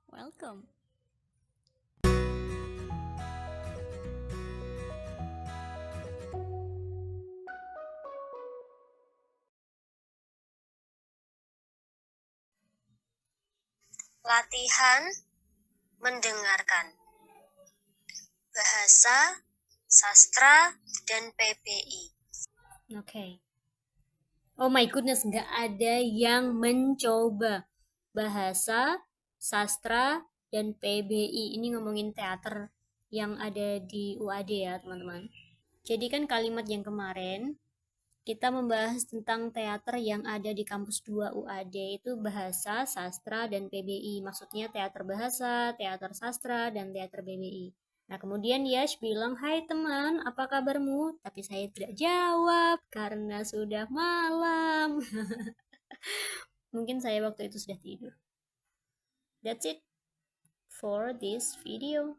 Welcome. Latihan mendengarkan bahasa, sastra, dan PBI. Oke. Oh my goodness, nggak ada yang mencoba. Bahasa, sastra, dan PBI. Ini ngomongin teater yang ada di UAD ya, teman-teman. Jadi kan kalimat yang kemarin kita membahas tentang teater yang ada di kampus 2 UAD itu bahasa, sastra, dan PBI. Maksudnya teater bahasa, teater sastra, dan teater PBI. Nah, kemudian Yash bilang, "Hai teman, apa kabarmu?" Tapi saya tidak jawab karena sudah malam. Mungkin saya waktu itu sudah tidur. That's it for this video.